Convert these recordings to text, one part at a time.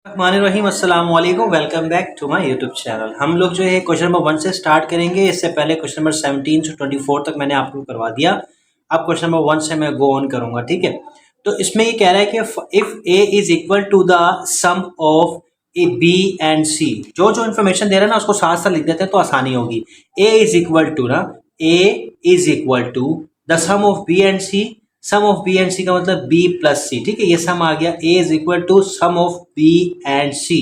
रहीम अस्सलाम वालेकुम, welcome back to my YouTube channel. हम लोग जो है क्वेश्चन नंबर 1 से स्टार्ट करेंगे। इससे पहले क्वेश्चन नंबर 17 से 24 तक मैंने आपको करवा दिया। अब क्वेश्चन नंबर 1 से मैं गो ऑन करूंगा, ठीक है। तो इसमें ये कह रहा है कि if a is equal to the sum of a b and c, जो जो इन्फॉर्मेशन दे रहा है ना उसको साथ साथ लिख देते हैं तो आसानी होगी। ए इज इक्वल टू ना, a is equal to the sum of b and c. Sum of b and c का मतलब बी प्लस सी, ठीक है। ये सम आ गया। A is equal to sum of b and c,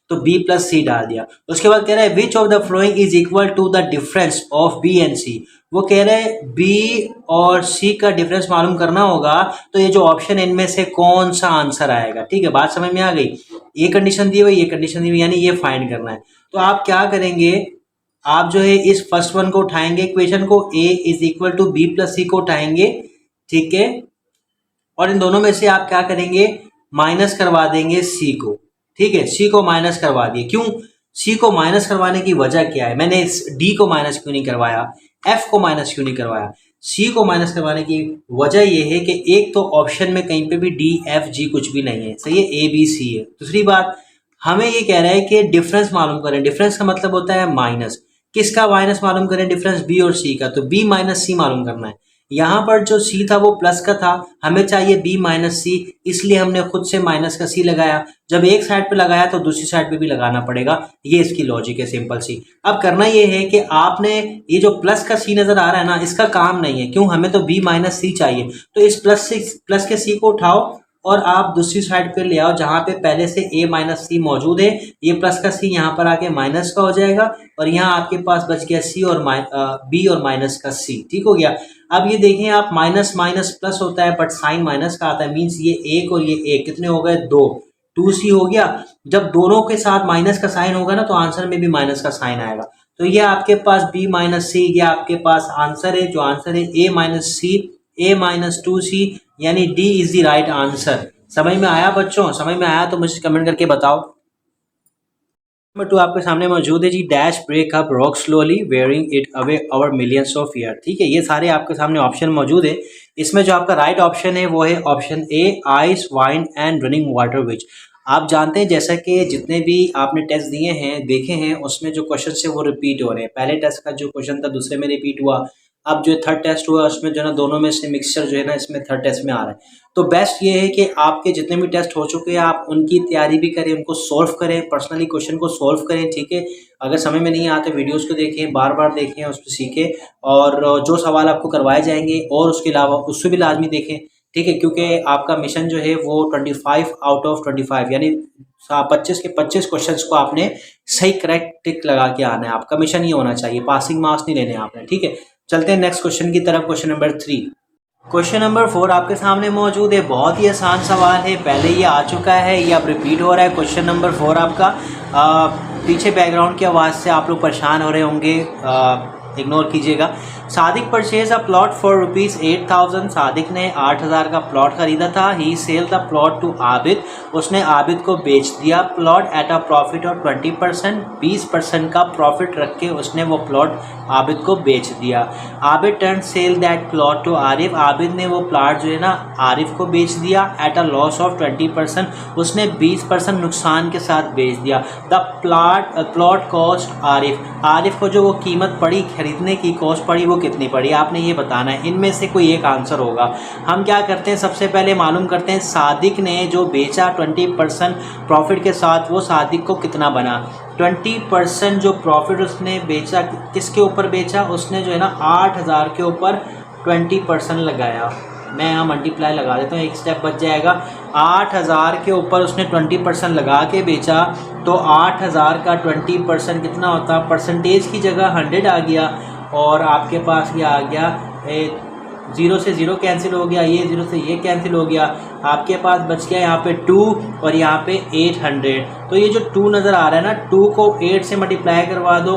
तो बी प्लस सी डाल दिया। उसके बाद कह रहा है which of the following is equal to the difference of b and c. वो कह रहे हैं बी और सी का डिफरेंस मालूम करना होगा, तो ये जो ऑप्शन इनमें से कौन सा आंसर आएगा, ठीक है। बात समझ में आ गई। ये कंडीशन दी हुई, ये कंडीशन दी हुई, यानी ये फाइंड करना है। तो आप क्या करेंगे, आप जो है इस फर्स्ट वन को उठाएंगे इक्वेशन को, a is equal to b plus c को उठाएंगे, ठीक है। और इन दोनों में से आप क्या करेंगे, माइनस करवा देंगे सी को, ठीक है। सी को माइनस करवा दिए। क्यों सी को माइनस करवाने की वजह क्या है, मैंने इस डी को माइनस क्यों नहीं करवाया, एफ को माइनस क्यों नहीं करवाया। सी को माइनस करवाने की वजह यह है कि एक तो ऑप्शन में कहीं पे भी डी एफ जी कुछ भी नहीं है, सही है, ए बी सी है। दूसरी बात, हमें ये कह रहा है कि डिफरेंस मालूम करें। डिफरेंस का मतलब होता है माइनस। किसका माइनस मालूम करें, डिफरेंस बी और सी का, तो बी माइनस सी मालूम करना है। यहाँ पर जो सी था वो प्लस का था, हमें चाहिए बी माइनस सी, इसलिए हमने खुद से माइनस का सी लगाया। जब एक साइड पे लगाया तो दूसरी साइड पे भी लगाना पड़ेगा, ये इसकी लॉजिक है, सिंपल सी। अब करना ये है कि आपने ये जो प्लस का सी नजर आ रहा है ना, इसका काम नहीं है, क्यों, हमें तो बी माइनस सी चाहिए। तो इस प्लस के सी को उठाओ और आप दूसरी साइड पे ले आओ जहां पे पहले से a माइनस सी मौजूद है। ये प्लस का सी यहाँ पर आके माइनस का हो जाएगा और यहाँ आपके पास बच गया सी और बी और माइनस का सी, ठीक हो गया। अब ये देखें आप, माइनस माइनस प्लस होता है बट साइन माइनस का आता है, मीन्स ये एक और ये एक कितने हो गए, दो, 2c हो गया। जब दोनों के साथ माइनस का साइन होगा ना तो आंसर में भी माइनस का साइन आएगा। तो ये आपके पास b माइनस सी, ये आपके पास आंसर है। जो आंसर है a minus c, a minus 2c, यानी D is the right answer. समझ में आया बच्चों, समझ में आया तो मुझे कमेंट करके बताओ। नंबर 2 आपके सामने मौजूद है जी, dash break up rock slowly wearing it away over millions of year, ठीक है। ये सारे आपके सामने ऑप्शन मौजूद है। इसमें जो आपका राइट ऑप्शन है वो है option A, ice wine and running water which. आप जानते हैं जैसा कि जितने भी आपने टेस्ट दिए हैं देखे हैं उसमें जो क्वेश्चन है वो रिपीट हो रहे हैं। पहले टेस्ट का जो क्वेश्चन था दूसरे में रिपीट हुआ, अब जो थर्ड टेस्ट हुआ उसमें जो है ना दोनों में से मिक्सचर जो है ना इसमें थर्ड टेस्ट में आ रहा है। तो बेस्ट ये है कि आपके जितने भी टेस्ट हो चुके हैं आप उनकी तैयारी भी करें, उनको सॉल्व करें, पर्सनली क्वेश्चन को सॉल्व करें, ठीक है। अगर समझ में नहीं आते वीडियोस को देखें, बार बार देखें, उस पर सीखें और जो सवाल आपको करवाए जाएंगे और उसके अलावा उससे भी लाजमी देखें, ठीक है। क्योंकि आपका मिशन जो है वो 25 आउट ऑफ 25 यानी 25 के 25 क्वेश्चंस को आपने सही करेक्ट टिक लगा के आना है। आपका मिशन ये होना चाहिए, पासिंग मार्क्स नहीं लेने आपने, ठीक है। चलते हैं नेक्स्ट क्वेश्चन की तरफ, क्वेश्चन नंबर 3। क्वेश्चन नंबर 4 आपके सामने मौजूद है। बहुत ही आसान सवाल है, पहले ये आ चुका है, ये अब रिपीट हो रहा है। क्वेश्चन नंबर 4 आपका पीछे बैकग्राउंड की आवाज़ से आप लोग परेशान हो रहे होंगे, इग्नोर कीजिएगा। Sadiq purchase a plot for ₹8,000। Sadiq ने 8,000 का प्लॉट खरीदा था। He sell the plot to Abid. उसने आबिद को बेच दिया plot at a profit of 20%। 20% का प्रॉफिट रख के उसने वो प्लॉट आबिद को बेच दिया। Abid turn sell that plot to Arif. Abid ने वो प्लॉट जो है ना आरिफ को बेच दिया एट अ लॉस ऑफ 20%। उसने 20% नुकसान के साथ बेच दिया। The plot cost Arif. Arif को जो वो कीमत पड़ी, खरीदने की कॉस्ट पड़ी, वो कितनी पड़ी, आपने ये बताना है। इनमें से कोई एक आंसर होगा। हम क्या करते हैं, सबसे पहले मालूम करते हैं सादिक ने जो बेचा 20% प्रॉफिट के साथ वो सादिक को कितना बना। 20% जो प्रॉफिट उसने बेचा, किसके ऊपर बेचा, उसने जो है ना 8,000 के ऊपर 20% लगाया। मैं यहाँ मल्टीप्लाई लगा देता हूँ, एक स्टेप बच जाएगा। 8,000 के ऊपर उसने 20% लगा के बेचा, तो 8,000 का 20% कितना होता, परसेंटेज की जगह 100 आ गया और आपके पास ये आ गया 0 से 0 कैंसिल हो गया, ये 0 से ये कैंसिल हो गया, आपके पास बच गया यहाँ पे 2 और यहाँ पे 800। तो ये जो 2 नज़र आ रहा है ना, 2 को 8 से मल्टीप्लाई करवा दो,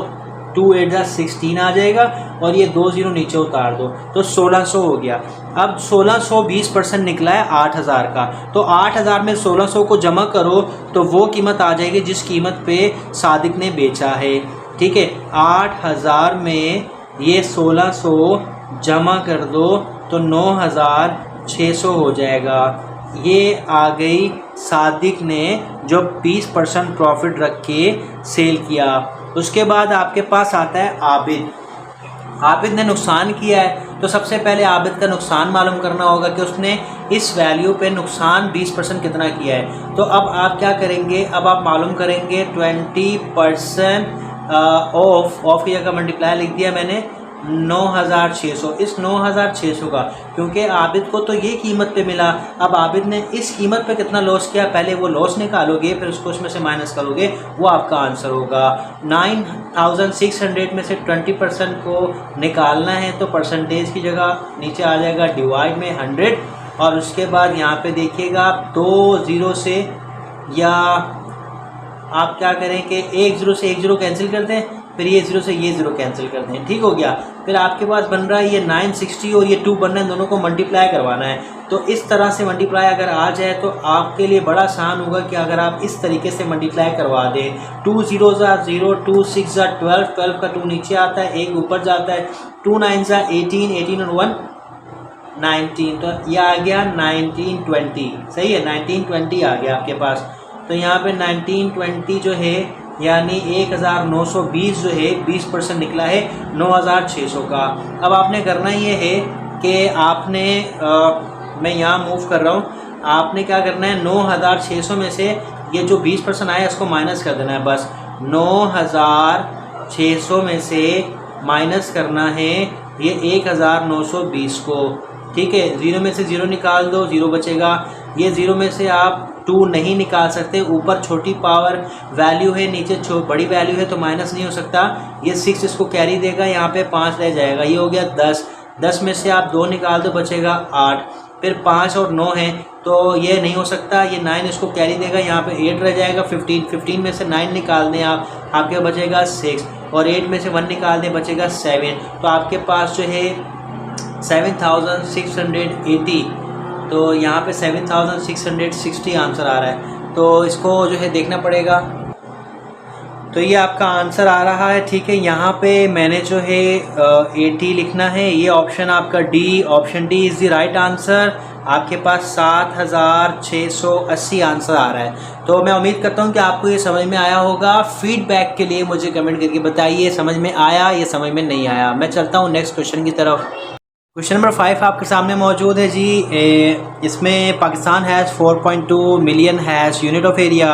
2 8 16 आ जाएगा और ये 2 0 नीचे उतार दो तो 1600 हो गया। अब 1600 20% निकला है 8,000 का, तो 8,000 में 1600 को जमा करो तो वो कीमत आ जाएगी जिस कीमत पे सादिक ने बेचा है, ठीक है। 8,000 में ये 1600 जमा कर दो तो 9,600 हो जाएगा। ये आ गई सादिक ने जो 20% प्रॉफिट रख के सेल किया। उसके बाद आपके पास आता है आबिद। आबिद ने नुकसान किया है, तो सबसे पहले आबिद का नुकसान मालूम करना होगा कि उसने इस वैल्यू पे नुकसान 20% कितना किया है। तो अब आप क्या करेंगे, अब आप मालूम करेंगे 20% ऑफ की जगह मल्टीप्लाई लिख दिया मैंने 9600। इस 9600 का, क्योंकि आबिद को तो ये कीमत पे मिला, अब आबिद ने इस कीमत पे कितना लॉस किया, पहले वो लॉस निकालोगे फिर उसको उसमें से माइनस करोगे, वो आपका आंसर होगा। 9600 में से 20% को निकालना है, तो परसेंटेज की जगह नीचे आ जाएगा डिवाइड में 100, और उसके बाद यहाँ पे देखिएगा आप 2 0 से, या आप क्या करें कि 1 0 से 1 0 कैंसिल कर दें, फिर ये 0 से ये 0 कैंसिल कर दें, ठीक हो गया। फिर आपके पास बन रहा है ये 960 और ये 2 बन रहा है, दोनों को मल्टीप्लाई करवाना है। तो इस तरह से मल्टीप्लाई अगर आ जाए तो आपके लिए बड़ा आसान होगा कि अगर आप इस तरीके से मल्टीप्लाई करवा दें, 2 0 0, 2 6 12, 12 का 2 नीचे आता है, 1 ऊपर जाता है, 2 9 18, 18 और 1 19, तो ये आ गया 1920, सही है, 1920 आ गया आपके पास। तो यहाँ पे 1920 जो है यानी 1920 जो है 20% निकला है 9600 का। अब आपने करना ये है कि आपने मैं यहाँ मूव कर रहा हूँ, आपने क्या करना है 9600 में से ये जो 20% आया इसको माइनस कर देना है, बस 9600 में से माइनस करना है ये 1920 को, ठीक है। 0 में से 0 निकाल दो, 0 बचेगा। ये 0 में से आप 2 नहीं निकाल सकते, ऊपर छोटी पावर वैल्यू है, नीचे बड़ी वैल्यू है, तो माइनस नहीं हो सकता। ये 6 इसको कैरी देगा, यहाँ पे 5 रह जाएगा, ये हो गया 10। 10 में से आप 2 निकाल दो, बचेगा 8। फिर 5 और 9 है तो ये नहीं हो सकता, ये 9 इसको कैरी देगा, यहाँ पे 8 रह जाएगा। 15 में से 9 निकाल दें आप, आपके बचेगा 6, और 8 में से 1 निकाल दें, बचेगा 7। तो आपके पास जो है 7680, तो यहाँ पे 7660 आंसर आ रहा है, तो इसको जो है देखना पड़ेगा। तो ये आपका आंसर आ रहा है, ठीक है। यहाँ पे मैंने जो है 80 लिखना है, ये ऑप्शन आपका D, option D is the right answer. आपके पास 7680 आंसर आ रहा है। तो मैं उम्मीद करता हूँ कि आपको ये समझ में आया होगा। फीडबैक के लिए मुझे कमेंट करके बताइए समझ में आया या समझ में नहीं आया। मैं चलता हूँ नेक्स्ट क्वेश्चन की तरफ। क्वेश्चन नंबर 5 आपके सामने मौजूद है जी। इसमें Pakistan has 4.2 million has unit of area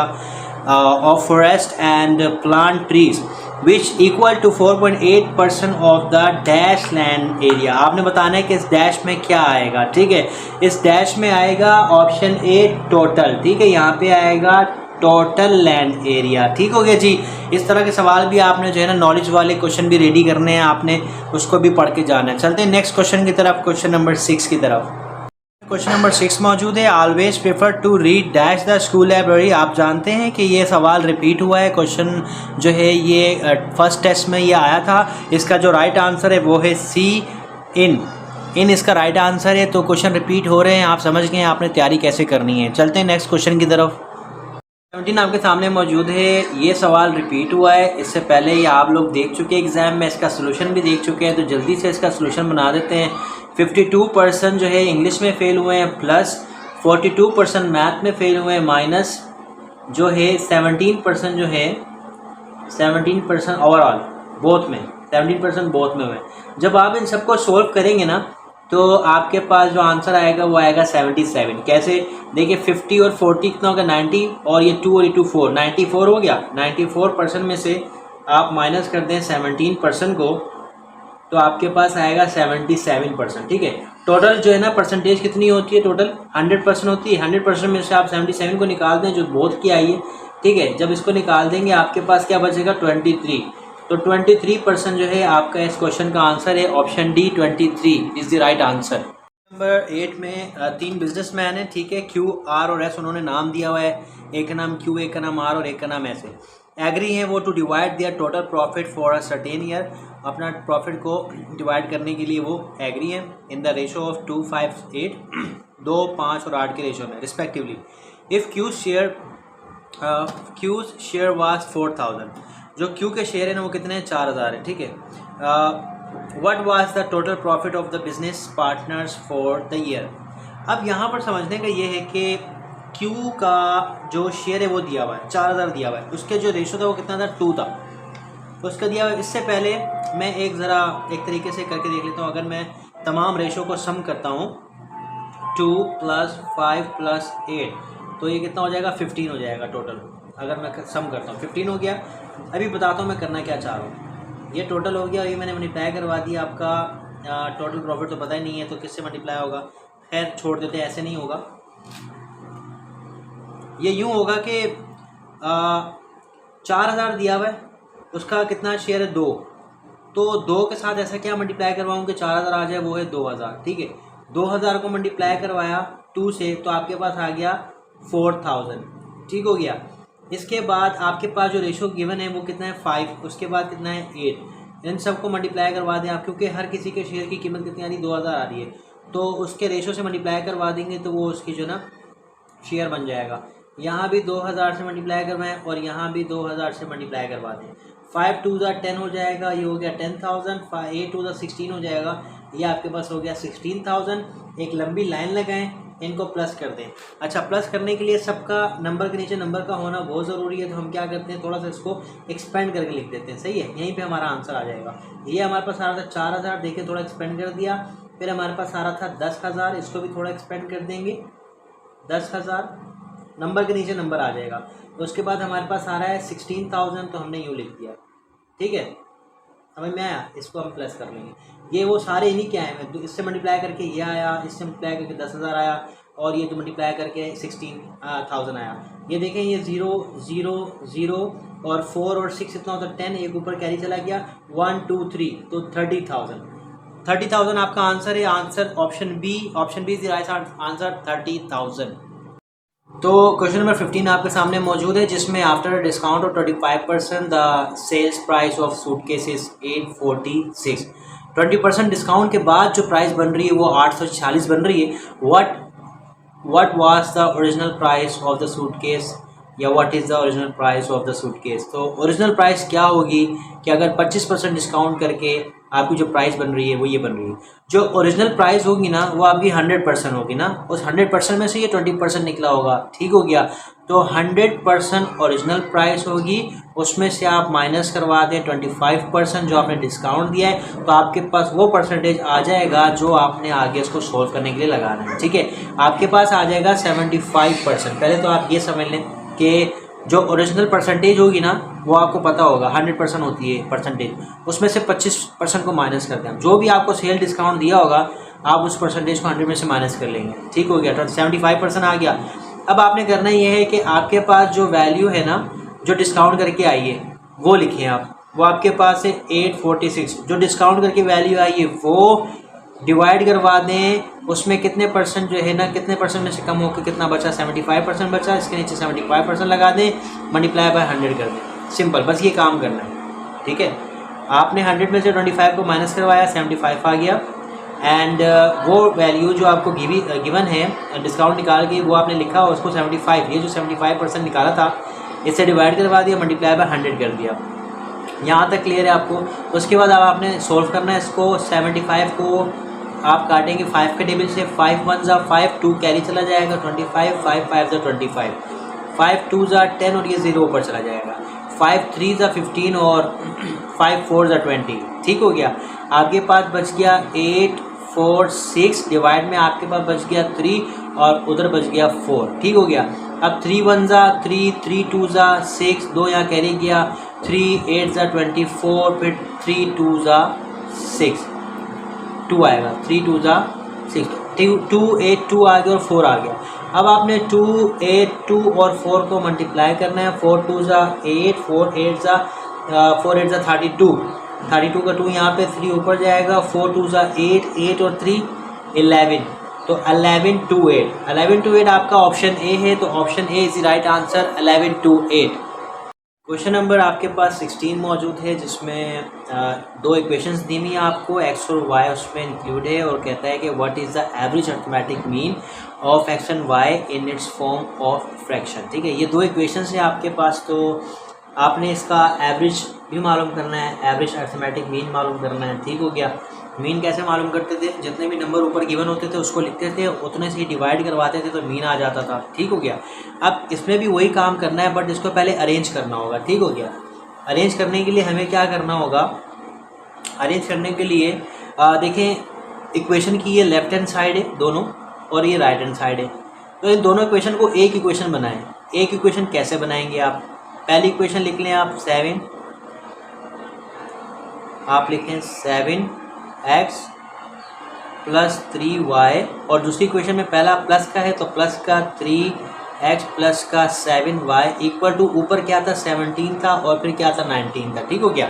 of forest and plant trees which equal to 4.8% of the dash land area. आपने बताना है कि इस डैश में क्या आएगा, ठीक है। इस डैश में आएगा ऑप्शन ए टोटल, ठीक है। यहाँ पे आएगा टोटल लैंड एरिया, ठीक हो गया जी। इस तरह के सवाल भी आपने जो है ना नॉलेज वाले क्वेश्चन भी रेडी करने हैं, आपने उसको भी पढ़ के जाना है। चलते हैं नेक्स्ट क्वेश्चन की तरफ, क्वेश्चन नंबर 6 की तरफ। क्वेश्चन नंबर 6 मौजूद है। Always prefer to read dash the school library. आप जानते हैं कि ये सवाल रिपीट हुआ है, क्वेश्चन जो है ये फर्स्ट टेस्ट में ये आया था। इसका जो राइट आंसर है वो है सी, इन इसका राइट आंसर है। तो क्वेश्चन रिपीट हो रहे हैं, आप समझ गए आपने तैयारी कैसे करनी है। चलते हैं नेक्स्ट क्वेश्चन की तरफ। 17 आपके सामने मौजूद है। ये सवाल रिपीट हुआ है, इससे पहले ये आप लोग देख चुके हैं एग्ज़ाम में, इसका सोल्यूशन भी देख चुके हैं, तो जल्दी से इसका सोल्यूशन बना देते हैं। 52% जो है इंग्लिश में फ़ेल हुए हैं, प्लस 42% मैथ में फ़ेल हुए हैं, माइनस जो है 17% जो है 17% ओवरऑल बोथ में, 17% बोथ में हुए। जब आप इन सबको सोल्व करेंगे ना तो आपके पास जो आंसर आएगा वो आएगा 77। कैसे देखिए, 50 और 40 कितना होगा 90, और ये 2 और ये 2 4, 94 हो गया। 94% में से आप माइनस कर दें 17% को, तो आपके पास आएगा 77%, ठीक है। टोटल जो है ना परसेंटेज कितनी होती है, टोटल 100% होती है। 100% में से आप 77 को निकाल दें जो बोथ की आई है, ठीक है। जब इसको निकाल देंगे आपके पास क्या बचेगा 23। तो 23% जो है आपका इस क्वेश्चन का आंसर है, option D 23 is the right answer. Number 8 में 3 बिजनेसमैन हैं, ठीक है। क्यू, आर और एस उन्होंने नाम दिया हुआ है, एक का नाम क्यू, एक का नाम आर और एक का नाम एस है। एग्री हैं वो to divide their total profit for a certain year. अपना प्रॉफिट को डिवाइड करने के लिए वो एग्री हैं इन द रेशो ऑफ 2, 5, 8, 2, 5 और 8 के रेशो में respectively. If Q's share was 4000, जो क्यू के शेयर है ना वो कितने हैं 4000 है, ठीक है। What was the total profit of the business partners for the year. अब यहाँ पर समझने का ये है कि Q का जो शेयर है वो दिया हुआ है 4000 दिया हुआ है, उसके जो रेशो था वो कितना था 2 था, तो उसका दिया हुआ है। इससे पहले मैं ज़रा एक तरीके से करके देख लेता हूँ। अगर मैं तमाम रेशो को सम करता हूँ 2 + 5 + 8 तो ये कितना हो जाएगा 15 हो जाएगा टोटल। अगर मैं सम करता हूँ 15 हो गया। अभी बताता हूँ मैं करना क्या चाह रहा हूँ। ये टोटल हो गया, ये मैंने मल्टीप्लाई करवा दिया। आपका टोटल प्रॉफिट तो पता ही नहीं है तो किससे मल्टीप्लाई होगा, खैर छोड़ देते, ऐसे नहीं होगा। ये यूँ होगा कि 4000 दिया हुआ है, उसका कितना शेयर है 2, तो 2 के साथ ऐसा क्या मल्टीप्लाई करवाऊँ कि 4000 आ जाए, वो है 2000। ठीक है, 2000 को मल्टीप्लाई करवाया 2 से तो आपके पास आ गया 4000। ठीक हो गया। इसके बाद आपके पास जो रेशो गिवन है वो कितना है 5, उसके बाद कितना है 8। इन सब को मल्टीप्लाई करवा दें आप, क्योंकि हर किसी के शेयर की कीमत कितनी आ रही है 2000 आ रही है, तो उसके रेशो से मल्टीप्लाई करवा देंगे तो वो उसकी जो ना शेयर बन जाएगा। यहाँ भी 2000 से मल्टीप्लाई करवाएं और यहाँ भी 2000 से मल्टीप्लाई करवा दें। 5 2 10 हो जाएगा, ये हो गया 10,000। 8 2 16 हो जाएगा, ये आपके पास हो गया 16,000। एक लंबी लाइन लगाएं, इनको प्लस कर दें। अच्छा, प्लस करने के लिए सबका नंबर के नीचे नंबर का होना बहुत ज़रूरी है, तो हम क्या करते हैं थोड़ा सा इसको एक्सपेंड करके लिख देते हैं। सही है, यहीं पे हमारा आंसर आ जाएगा। ये हमारे पास आ रहा था 4000, देखिए थोड़ा एक्सपेंड कर दिया। फिर हमारे पास आ रहा था 10,000, इसको भी थोड़ा एक्सपेंड कर देंगे। 10,000 नंबर के नीचे नंबर आ जाएगा। तो उसके बाद हमारे पास आ रहा है 16,000, तो हमने यूँ लिख दिया। ठीक है, समझ में आया? इसको हम प्लस कर लेंगे। ये वो सारे इन्हीं के आए हैं, इससे मल्टीप्लाई करके ये आया, इससे मल्टीप्लाई करके 10,000 आया, और ये जो मल्टीप्लाई करके 16,000 आया। ये देखें, ये 0 0 0 और 4 और 6 इतना होता है 10, एक ऊपर कैरी चला गया 1 2 3, तो 30,000। 30,000 आपका आंसर है। Answer option B is the right answer, 30,000। तो क्वेश्चन नंबर 15 आपके सामने मौजूद है, जिसमें after discount of 25% the sales price of suitcase is 846। 20% discount के बाद जो प्राइस बन रही है वो 846 बन रही है। What was the original price of the suitcase, या what is the original price of the suitcase. तो ओरिजिनल प्राइस क्या होगी कि अगर 25% डिस्काउंट करके आपकी जो प्राइस बन रही है वो ये बन रही है। जो ओरिजिनल प्राइस होगी ना वो आपकी 100% होगी ना, उस 100% में से ये 20% निकला होगा। ठीक हो गया, तो 100% ओरिजिनल प्राइस होगी, उसमें से आप माइनस करवा दें 25% जो आपने डिस्काउंट दिया है, तो आपके पास वो परसेंटेज आ जाएगा जो आपने आगे इसको सोल्व करने के लिए लगाना है। ठीक है, आपके पास आ जाएगा 75%। पहले तो आप ये समझ लें कि जो ओरिजिनल परसेंटेज होगी ना वो आपको पता होगा 100% होती है परसेंटेज, उसमें से 25% को माइनस करते हैं। जो भी आपको सेल डिस्काउंट दिया होगा आप उस परसेंटेज को 100 में से माइनस कर लेंगे। ठीक हो गया, तो 75% आ गया। अब आपने करना ये है कि आपके पास जो वैल्यू है ना जो डिस्काउंट करके आई है वो लिखें आप। वो आपके पास है 846, जो डिस्काउंट करके वैल्यू आई है वो डिवाइड करवा दें, उसमें कितने परसेंट जो है ना, कितने परसेंट में से कम होकर कितना बचा, 75% बचा, इसके नीचे 75% लगा दें, मल्टीप्लाई बाय 100 कर दें। सिंपल, बस ये काम करना है। ठीक है, आपने 100 में से 25 को माइनस करवाया, 75 आ गया, एंड वो वैल्यू जो आपको गिवन है डिस्काउंट निकाल के वो आपने लिखा, उसको 75, ये जो 75% निकाला था इससे डिवाइड करवा दिया, मल्टीप्लाई बाय 100 कर दिया। यहाँ तक क्लियर है आपको। उसके बाद अब आपने सोल्व करना है इसको। 75 को आप काटेंगे 5 के टेबल से, 5 1 ज़ा 5, 2 कैरी चला जाएगा 25, 5 5 ज़ा 25, 5 2 ज़ा 10 और ये 0 ऊपर चला जाएगा, 5 3 ज़ा 15 और 5 4 ज़ा 20। ठीक हो गया, आपके पास बच गया 8 4 6, डिवाइड में आपके पास बच गया 3 और उधर बच गया 4। ठीक हो गया। अब 3 1 ज़ा 3, 3 2 ज़ा 6, 2 यहाँ कैरी गया, 3 8 ज़ा 24, फिर 3 2 ज़ा 6, 2 आएगा, 3 2 ज़ा 6, 2 8 2 आ गया और 4 आ गया। अब आपने 2 8 2 और 4 को मल्टीप्लाई करना है। 4 2 ज़ा 8, 4 8 ज़ा 32, 32 का 2 यहाँ पे 3 ऊपर जाएगा, 4 2 ज़ा 8, 8 और 3 11, तो 11 2 8, 11 2 8 आपका ऑप्शन ए है, तो option A is the right answer, 11 2 8। Question number आपके पास 16 मौजूद है, जिसमें दो इक्वेशंस दी हुई हैं आपको, एक्स और वाई उसमें इंक्लूड है, और कहता है कि what is the average arithmetic mean of x and y in its form of fraction. ठीक है, ये दो इक्वेशंस हैं आपके पास, तो आपने इसका एवरेज भी मालूम करना है, एवरेज अरिथमेटिक मीन मालूम करना है। ठीक हो गया, मीन कैसे मालूम करते थे, जितने भी नंबर ऊपर गिवन होते थे उसको लिखते थे, उतने से ही डिवाइड करवाते थे तो मीन आ जाता था। ठीक हो गया। अब इसमें भी वही काम करना है, बट इसको पहले अरेंज करना होगा। ठीक हो गया। अरेंज करने के लिए हमें क्या करना होगा, अरेंज करने के लिए देखें इक्वेशन की ये लेफ्ट हैंड साइड है दोनों और ये राइट हैंड साइड है, तो इन दोनों इक्वेशन को एक इक्वेशन बनाएं। एक इक्वेशन कैसे बनाएंगे आप, पहली इक्वेशन लिख लें आप 7, आप लिखें 7x प्लस 3y, और दूसरी इक्वेशन में पहला प्लस का है तो प्लस का 3x प्लस का 7y इक्वल टू ऊपर क्या था 17 था और फिर क्या था 19 था। ठीक हो गया।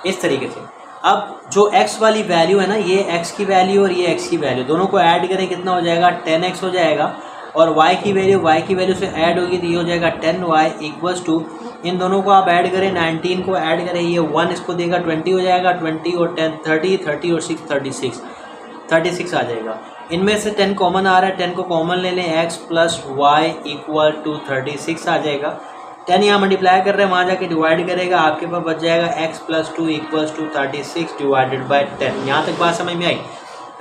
इस तरीके से अब जो x वाली वैल्यू है ना, ये x की वैल्यू और ये x की वैल्यू दोनों को ऐड करें कितना हो जाएगा 10x हो जाएगा, और y की वैल्यू से ऐड होगी तो ये हो जाएगा 10y इक्वल्स टू, इन दोनों को आप ऐड करें 19 को ऐड करें, ये 1 इसको देगा 20 हो जाएगा, 20 और 10 30 और 6 36 आ जाएगा। इनमें से 10 कॉमन आ रहा है, 10 को कॉमन ले लें, x plus y equal to 36 आ जाएगा। 10 यहाँ मल्टीप्लाई कर रहे हैं, वहाँ जाके डिवाइड करेगा, आपके पास बच जाएगा x plus 2 equals to 36 divided by 10। यहाँ तक बात समझ में आई।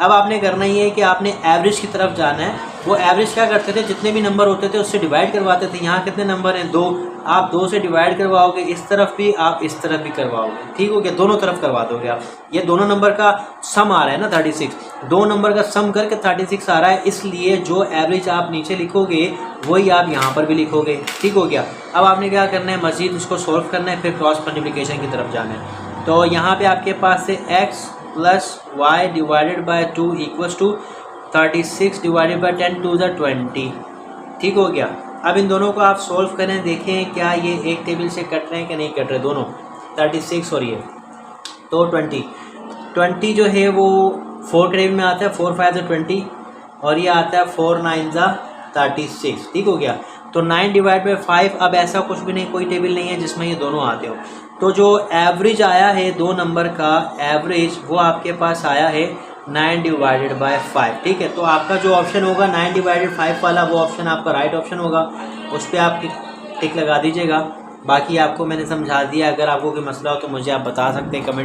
अब आपने करना ये है कि आपने एवरेज की तरफ जाना है। वो एवरेज क्या करते थे, जितने भी नंबर होते थे उससे डिवाइड करवाते थे। यहाँ कितने नंबर हैं 2, आप 2 से डिवाइड करवाओगे, इस तरफ भी आप इस तरफ भी करवाओगे। ठीक हो गया, दोनों तरफ करवा दोगे आप। ये दोनों नंबर का सम आ रहा है ना 36, दो नंबर का सम करके 36 आ रहा है, इसलिए जो एवरेज आप नीचे लिखोगे वही आप यहाँ पर भी लिखोगे। ठीक हो गया। अब आपने क्या करना है, मज़ीद उसको सॉल्व करना है, फिर क्रॉस मल्टीप्लिकेशन की तरफ जाना है। तो यहाँ पे आपके पास से x plus y divided by 2 equals to 36 divided by 10 2 ज़ा 20। ठीक हो गया। अब इन दोनों को आप सॉल्व करें, देखें क्या ये एक टेबल से कट रहे हैं कि नहीं कट रहे दोनों, 36 और ये तो 20 जो है वो 4 के टेबल में आता है, 4 5 ज़ा 20 और ये आता है 4 9 ज़ा 36। ठीक हो गया। तो 9 डिवाइड बाई 5, अब ऐसा कुछ भी नहीं, कोई टेबल नहीं है जिसमें ये दोनों आते हो। तो जो एवरेज आया है दो नंबर का एवरेज, वो आपके पास आया है 9 डिवाइडेड बाय 5। ठीक है। तो आपका जो ऑप्शन होगा 9 डिवाइडेड 5 वाला, वो ऑप्शन आपका राइट ऑप्शन होगा, उस पर आप टिक लगा दीजिएगा। बाकी आपको मैंने समझा दिया, अगर आपको कोई मसला हो तो मुझे आप बता सकते हैं कमेंट